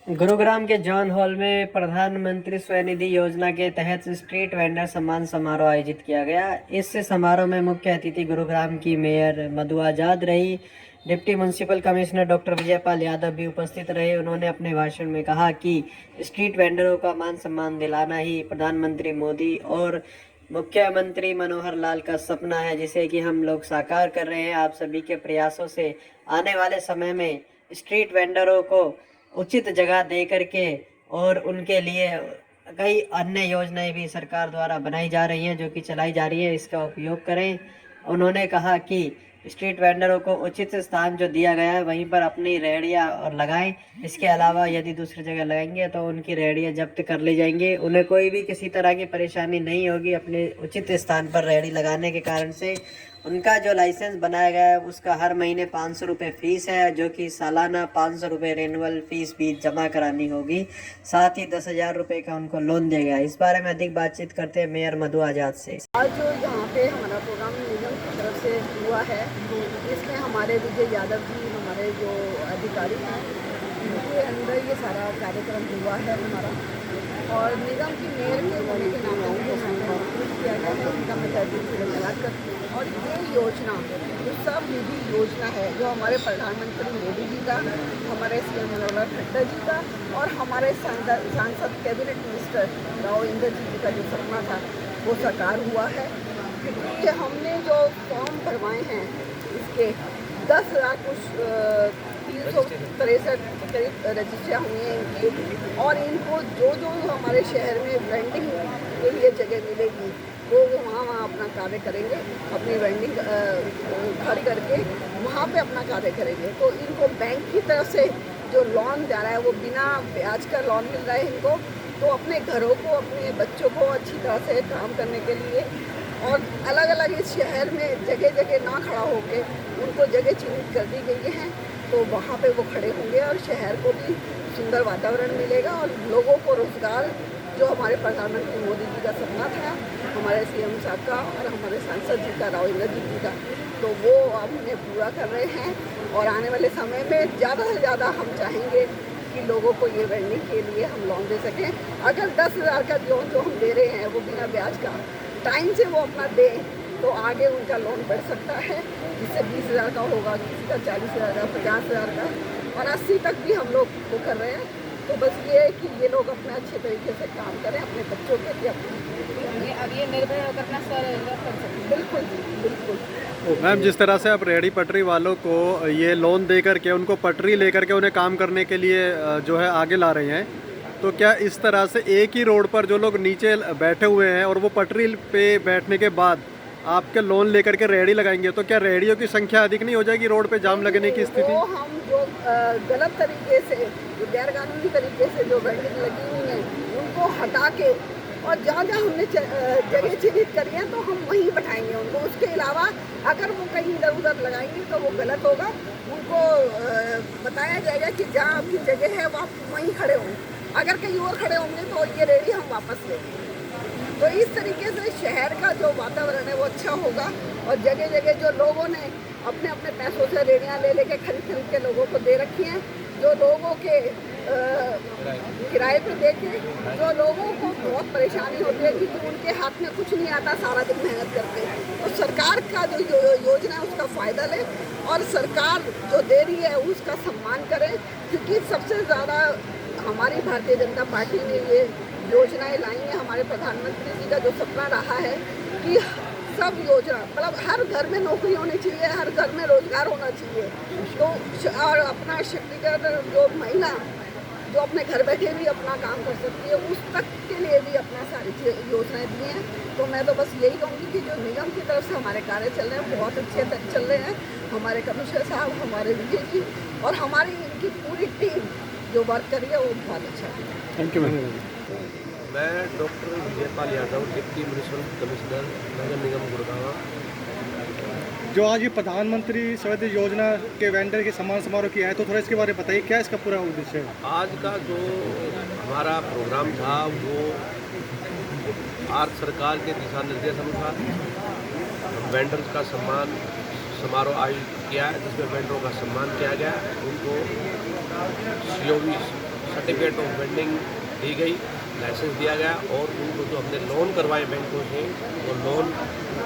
गुरुग्राम के John hall में प्रधानमंत्री स्वनिधि योजना के तहत स्ट्रीट वेंडर सम्मान समारोह आयोजित किया गया। इस समारोह में मुख्य अतिथि गुरुग्राम की मेयर मधु आजाद रही। Deputy municipal commissioner doctor Vijaypal Yadav भी उपस्थित रहे। उन्होंने अपने भाषण में कहा कि स्ट्रीट वेंडरों का मान सम्मान दिलाना ही प्रधानमंत्री मोदी और मुख्यमंत्री मनोहर लाल का सपना है, जिसे कि हम लोग साकार कर रहे हैं। आप सभी के प्रयासों से आने वाले समय में स्ट्रीट वेंडरों को उचित जगह दे करके और उनके लिए कई अन्य योजनाएं भी सरकार द्वारा बनाई जा रही हैं, जो कि चलाई जा रही है, इसका उपयोग करें। उन्होंने कहा कि स्ट्रीट वेंडरों को उचित स्थान जो दिया गया है वहीं पर अपनी रेहड़ियां और लगाएं। इसके अलावा यदि दूसरी जगह लगाएंगे तो उनकी रेहड़ियां जब्त कर ली जाएंगी। उन्हें कोई भी किसी तरह की परेशानी नहीं होगी अपने उचित स्थान पर रेहड़ी लगाने के कारण से। उनका जो लाइसेंस बनाया गया है उसका हर महीने 500 रुपये फीस है, जो कि सालाना 500 रुपये रेनुअल फीस भी जमा करानी होगी। साथ ही 10,000 रुपये का उनको लोन दिया गया। इस बारे में अधिक बातचीत करते हैं मेयर मधु आजाद से। आज जो यहाँ पे हमारा प्रोग्राम निगम की तरफ से हुआ है, इसमें हमारे विजय यादव जी हमारे जो अधिकारी हैं उनके अंदर ये सारा कार्यक्रम हुआ है हमारा, और निगम की मेयर के होने के नाते उनको सम्मानित किया गया है। उनका मैं धन्यवाद करती हूँ। और ये योजना जो सब निधि योजना है, जो हमारे प्रधानमंत्री मोदी जी का, हमारे सीएम मनोहर खट्टर जी का और हमारे सांसद कैबिनेट मिनिस्टर राव इंद्रजीत जी का जो सपना था वो साकार हुआ है। क्योंकि हमने जो फॉर्म भरवाए हैं इसके 10 लाख कुछ 363 के करीब रजिस्ट्रियाँ हुई हैं इनकी, और इनको जो हमारे शहर में वेंडिंग के लिए जगह मिलेगी वो वहाँ अपना कार्य करेंगे, अपनी वेंडिंग खड़ी करके वहाँ पे अपना कार्य करेंगे। तो इनको बैंक की तरफ से जो लोन जा रहा है वो बिना ब्याज का लोन मिल रहा है इनको, तो अपने घरों को, अपने बच्चों को अच्छी तरह से काम करने के लिए और अलग अलग इस शहर में जगह जगह ना खड़ा होके उनको जगह चिन्हित कर दी गई है, तो वहाँ पे वो खड़े होंगे और शहर को भी सुंदर वातावरण मिलेगा और लोगों को रोज़गार, जो हमारे प्रधानमंत्री मोदी जी का सपना था, हमारे सीएम साहब का और हमारे सांसद जी का, राव इंद्रजीत जी का, तो वो हमने पूरा कर रहे हैं। और आने वाले समय में ज़्यादा से ज़्यादा हम चाहेंगे कि लोगों को ये वेंडिंग के लिए हम लोन दे सकें। अगर 10,000 का लोन जो हम दे रहे हैं वो बिना ब्याज का टाइम से वो अपना दें तो आगे उनका लोन बढ़ सकता है, जिससे 20,000 का होगा, किसी का 40,000 का, 50,000 का और 80 तक भी हम लोग वो कर रहे हैं। तो बस ये है कि ये लोग अपने अच्छे तरीके से काम करें अपने बच्चों के लिए, अब ये निर्भर होकर अपना स्वरोजगार कर सकते। बिल्कुल बिल्कुल। मैम, जिस तरह से आप रेहड़ी पटरी वालों को ये लोन दे करके उनको पटरी लेकर के उन्हें काम करने के लिए जो है आगे ला रहे हैं, तो क्या इस तरह से एक ही रोड पर जो लोग नीचे बैठे हुए हैं और वो पटरी पे बैठने के बाद आपके लोन लेकर के रेहड़ी लगाएंगे, तो क्या रेहड़ियों की संख्या अधिक नहीं हो जाएगी रोड पे जाम लगने की स्थिति? वो हम जो गलत तरीके से, जो गैर कानूनी तरीके से जो वेंडिंग लगी हुई है उनको हटा के और जहाँ जहाँ हमने जगह चिन्हित करी है तो हम वहीं बैठाएंगे उनको। उसके अलावा अगर वो कहीं इधर उधर लगाएंगे तो वो गलत होगा। उनको बताया जाएगा कि जहाँ आपकी जगह है वो आप वहीं खड़े हों, अगर कहीं और खड़े होंगे तो ये रेहड़ी हम वापस लेंगे। तो इस तरीके से शहर का जो वातावरण है वो अच्छा होगा और जगह जगह जो लोगों ने अपने अपने पैसों से रेहड़ियाँ ले लेके खरीद के लोगों को दे रखी हैं, जो लोगों के किराए पे दे के, जो लोगों को बहुत परेशानी होती है क्योंकि उनके हाथ में कुछ नहीं आता, सारा दिन मेहनत करते हैं, तो सरकार का जो योजना है उसका फ़ायदा लें और सरकार जो दे रही है उसका सम्मान करें। क्योंकि सबसे ज़्यादा हमारी भारतीय जनता पार्टी ने ये योजनाएं लाई हैं। हमारे प्रधानमंत्री जी का जो सपना रहा है कि सब योजना, मतलब हर घर में नौकरी होनी चाहिए, हर घर में रोजगार होना चाहिए, तो और अपना शक्तिगत जो महिला जो अपने घर बैठे भी अपना काम कर सकती है, उस तक के लिए भी अपना सारी योजनाएं दी हैं। तो मैं तो बस यही कहूँगी कि जो निगम की तरफ से हमारे कार्य चल रहे हैं बहुत अच्छे तक चल रहे हैं। हमारे कमिश्नर साहब, हमारे विजय जी और हमारी इनकी पूरी टीम जो वर्क करी है वो बहुत अच्छा है। Thank you ma'am. मैं doctor Vijaypal Yadav, deputy municipal commissioner नगर निगम गुड़गांव। जो आज ये प्रधानमंत्री स्वनिधि योजना के वेंडर के सम्मान समारोह किया है, तो थोड़ा इसके बारे में बताइए, क्या इसका पूरा उद्देश्य है? आज का जो हमारा प्रोग्राम था वो भारत सरकार के दिशा निर्देश अनुसार वेंडर्स का सम्मान समारोह आयोजित किया है, जिसमें वेंडरों का सम्मान किया गया। उनको COV सर्टिफिकेट ऑफ वेंडिंग दी गई, लाइसेंस दिया गया और उनको जो हमने लोन करवाए बैंकों से वो लोन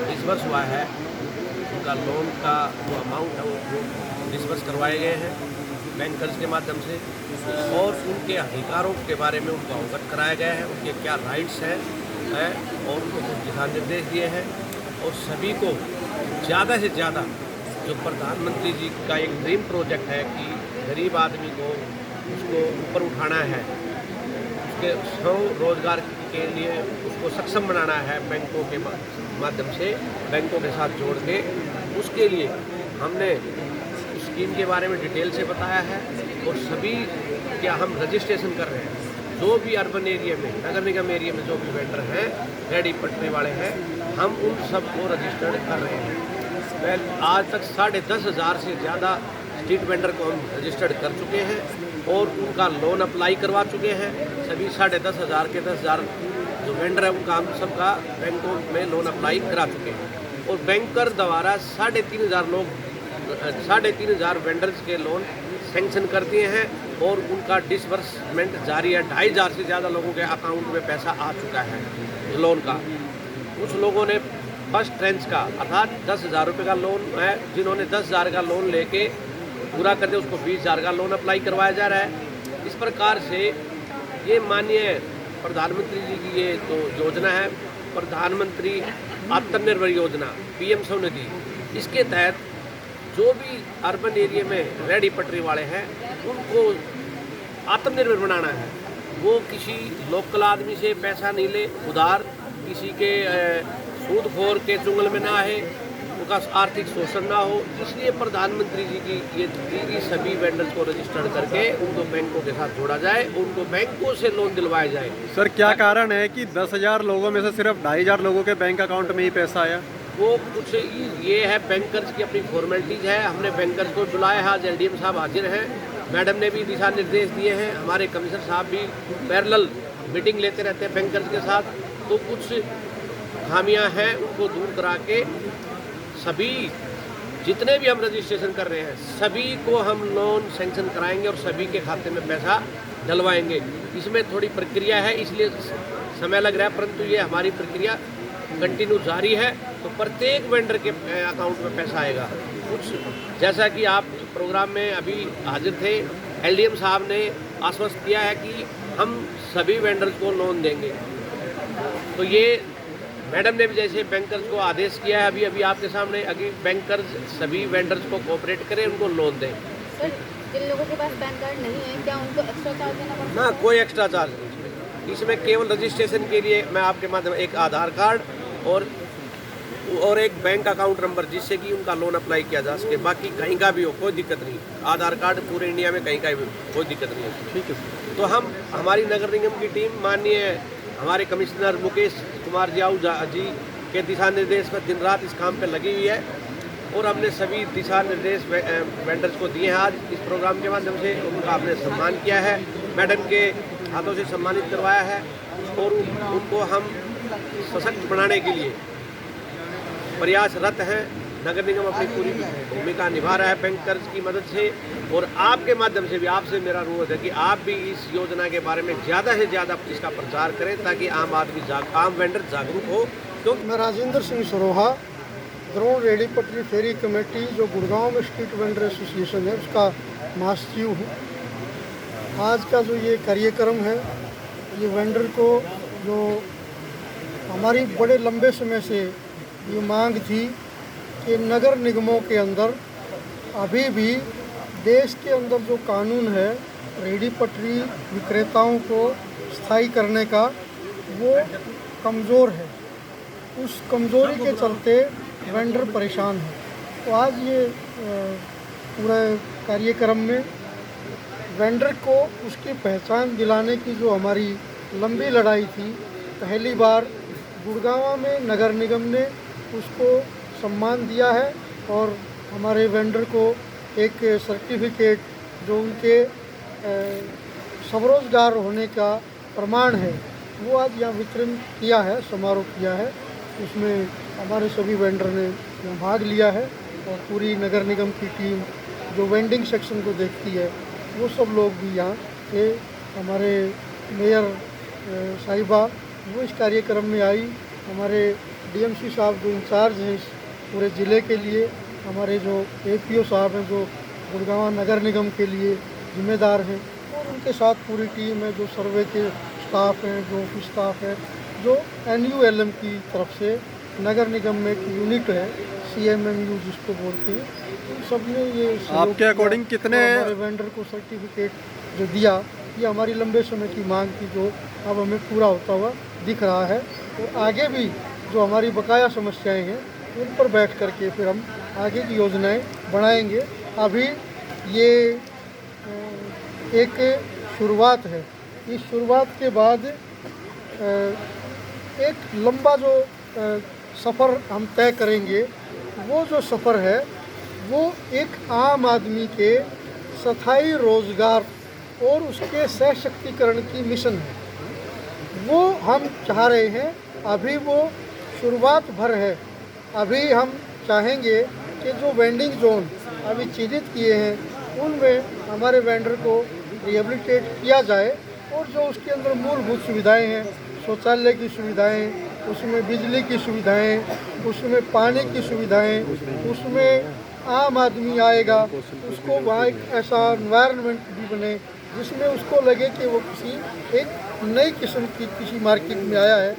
डिसबर्स हुआ है। उनका लोन का जो अमाउंट है वो डिसबर्स करवाए गए हैं बैंकर्स के माध्यम से और उनके अधिकारों के बारे में उनको अवगत कराया गया है, उनके क्या राइट्स हैं और उनको कुछ दिशा निर्देश दिए हैं और सभी को ज़्यादा से ज़्यादा जो प्रधानमंत्री जी का एक ड्रीम प्रोजेक्ट है कि गरीब आदमी को उसको ऊपर उठाना है, उसके स्वरोजगार के लिए उसको सक्षम बनाना है बैंकों के माध्यम से, बैंकों के साथ जोड़ के, उसके लिए हमने स्कीम के बारे में डिटेल से बताया है और सभी क्या हम रजिस्ट्रेशन कर रहे हैं। जो भी अर्बन एरिया में, नगर निगम एरिया में जो भी वेंडर हैं, रेडी पटरी वाले हैं, हम उन सबको रजिस्टर्ड कर रहे हैं। आज तक 10,500 से ज़्यादा स्ट्रीट वेंडर को हम रजिस्टर्ड कर चुके हैं और उनका लोन अप्लाई करवा चुके हैं। सभी 10,500 के 10,000 जो वेंडर है उनका हम सबका बैंकों में लोन अप्लाई करा चुके हैं और बैंकर द्वारा 3,500 वेंडर्स के लोन सेंक्शन कर दिए हैं और उनका डिसबर्समेंट जारी है। 2,500 से ज़्यादा लोगों के अकाउंट में पैसा आ चुका है लोन का। कुछ लोगों ने फर्स्ट ट्रेंच का अर्थात 10,000 रुपये का लोन है, जिन्होंने 10,000 का लोन लेके पूरा कर दिया उसको 20,000 का लोन अप्लाई करवाया जा रहा है। इस प्रकार से ये माननीय प्रधानमंत्री जी की ये जो योजना है, प्रधानमंत्री आत्मनिर्भर योजना PM स्वनिधि, इसके तहत जो भी अर्बन एरिया में रेडी पटरी वाले हैं उनको आत्मनिर्भर बनाना है। वो किसी लोकल आदमी से पैसा नहीं ले, उधार किसी के सूदखोर के चुंगल में ना है, उनका आर्थिक शोषण ना हो। इसलिए प्रधानमंत्री जी की ये सभी वेंडर्स को रजिस्टर्ड करके उनको बैंकों के साथ जोड़ा जाए, उनको बैंकों से लोन दिलवाया जाए। सर क्या कारण है कि 10,000 लोगों में से सिर्फ 2,500 लोगों के बैंक अकाउंट में ही पैसा आया? वो कुछ ये है, बैंकर्स की अपनी फॉर्मेलिटीज़ है। हमने बैंकर्स को बुलाया है, आज LDM साहब हाजिर हैं, मैडम ने भी दिशा निर्देश दिए हैं, हमारे कमिश्नर साहब भी पैरेलल मीटिंग लेते रहते हैं बैंकर्स के साथ। तो कुछ खामियां हैं उनको दूर करा के सभी जितने भी हम रजिस्ट्रेशन कर रहे हैं सभी को हम लोन सेंक्शन कराएंगे और सभी के खाते में पैसा डलवाएंगे। इसमें थोड़ी प्रक्रिया है इसलिए समय लग रहा है, परंतु ये हमारी प्रक्रिया कंटिन्यू जारी है। तो प्रत्येक वेंडर के अकाउंट में पैसा आएगा। कुछ जैसा कि आप प्रोग्राम में अभी हाजिर थे, LDM साहब ने आश्वस्त किया है कि हम सभी वेंडर्स को लोन देंगे। तो ये मैडम ने भी जैसे बैंकर्स को आदेश किया है, अभी आपके सामने अभी बैंकर्स सभी वेंडर्स को कोऑपरेट करें, उनको लोन दें। सर, जिन लोगों के पास पैन कार्ड नहीं है क्या उनको एक्स्ट्रा चार्ज देना पड़ता है? ना, कोई एक्स्ट्रा चार्ज नहीं। इसमें केवल रजिस्ट्रेशन के लिए मैं आपके माध्यम एक आधार कार्ड और एक बैंक अकाउंट नंबर जिससे कि उनका लोन अप्लाई किया जा सके, बाकी कहीं का भी हो कोई दिक्कत नहीं। आधार कार्ड पूरे इंडिया में कहीं का भी कोई दिक्कत नहीं है। ठीक है। तो हमारी नगर निगम की टीम माननीय हमारे कमिश्नर मुकेश कुमार जी के दिशा निर्देश पर दिन रात इस काम पर लगी हुई है और हमने सभी दिशा निर्देश वेंडर्स को दिए हैं। आज इस प्रोग्राम के माध्यम से उनका हमने सम्मान किया है, मैडम के हाथों से सम्मानित करवाया है और उनको हम सशक्त बनाने के लिए प्रयासरत हैं। नगर निगम अपनी पूरी भूमिका निभा रहा है बैंकर्स की मदद से और आपके माध्यम से भी आपसे मेरा अनुरोध है कि आप भी इस योजना के बारे में ज़्यादा से ज़्यादा इसका प्रचार करें ताकि आम वेंडर जागरूक हो। तो मैं राजेंद्र सिंह सरोहा, द्रोण रेडी पटरी फेरी कमेटी जो गुड़गांव में स्ट्रीट वेंडर एसोसिएशन है उसका महासचिव हूँ। आज का जो ये कार्यक्रम है, ये वेंडर को जो हमारी बड़े लंबे समय से ये मांग थी कि नगर निगमों के अंदर अभी भी देश के अंदर जो कानून है रेडी पटरी विक्रेताओं को स्थायी करने का, वो कमज़ोर है। उस कमज़ोरी के चलते वेंडर परेशान है। तो आज ये पूरे कार्यक्रम में वेंडर को उसकी पहचान दिलाने की जो हमारी लंबी लड़ाई थी, पहली बार गुड़गांव में नगर निगम ने उसको सम्मान दिया है और हमारे वेंडर को एक सर्टिफिकेट जो उनके स्वरोजगार होने का प्रमाण है वो आज यहाँ वितरण किया है, समारोह किया है। उसमें हमारे सभी वेंडर ने यहाँ भाग लिया है और पूरी नगर निगम की टीम जो वेंडिंग सेक्शन को देखती है वो सब लोग भी यहाँ से हमारे मेयर साहिबा वो इस कार्यक्रम में आई, हमारे डीएमसी साहब जो इंचार्ज हैं इस पूरे ज़िले के लिए, हमारे जो एपीओ साहब हैं जो गुड़गांव नगर निगम के लिए जिम्मेदार हैं, और उनके साथ पूरी टीम है, जो सर्वे के स्टाफ हैं, जो ऑफिस स्टाफ है, जो NULM की तरफ से नगर निगम में एक यूनिट है CMMU जिसको बोलते हैं, तो सबने ये सहयोग आपके किया अकॉर्डिंग कितने और हमारे वेंडर को सर्टिफिकेट जो दिया, ये हमारी लंबे समय की मांग थी जो अब हमें पूरा होता हुआ दिख रहा है। और आगे भी जो हमारी बकाया समस्याएं हैं उन पर बैठ करके फिर हम आगे की योजनाएं बनाएंगे। अभी ये एक शुरुआत है, इस शुरुआत के बाद एक लंबा जो सफ़र हम तय करेंगे, वो जो सफ़र है वो एक आम आदमी के स्थायी रोज़गार और उसके सशक्तिकरण की मिशन है, वो हम चाह रहे हैं। अभी वो शुरुआत भर है, अभी हम चाहेंगे कि जो वेंडिंग जोन अभी चिन्हित किए हैं उनमें हमारे वेंडर को रिहेबिलिटेट किया जाए, और जो उसके अंदर मूलभूत सुविधाएं हैं, शौचालय की सुविधाएं, उसमें बिजली की सुविधाएं, उसमें पानी की सुविधाएं, उसमें आम आदमी आएगा उसको वहाँ एक ऐसा एनवायरनमेंट भी बने जिसमें उसको लगे कि वो किसी एक नई किस्म की किसी मार्केट में आया है।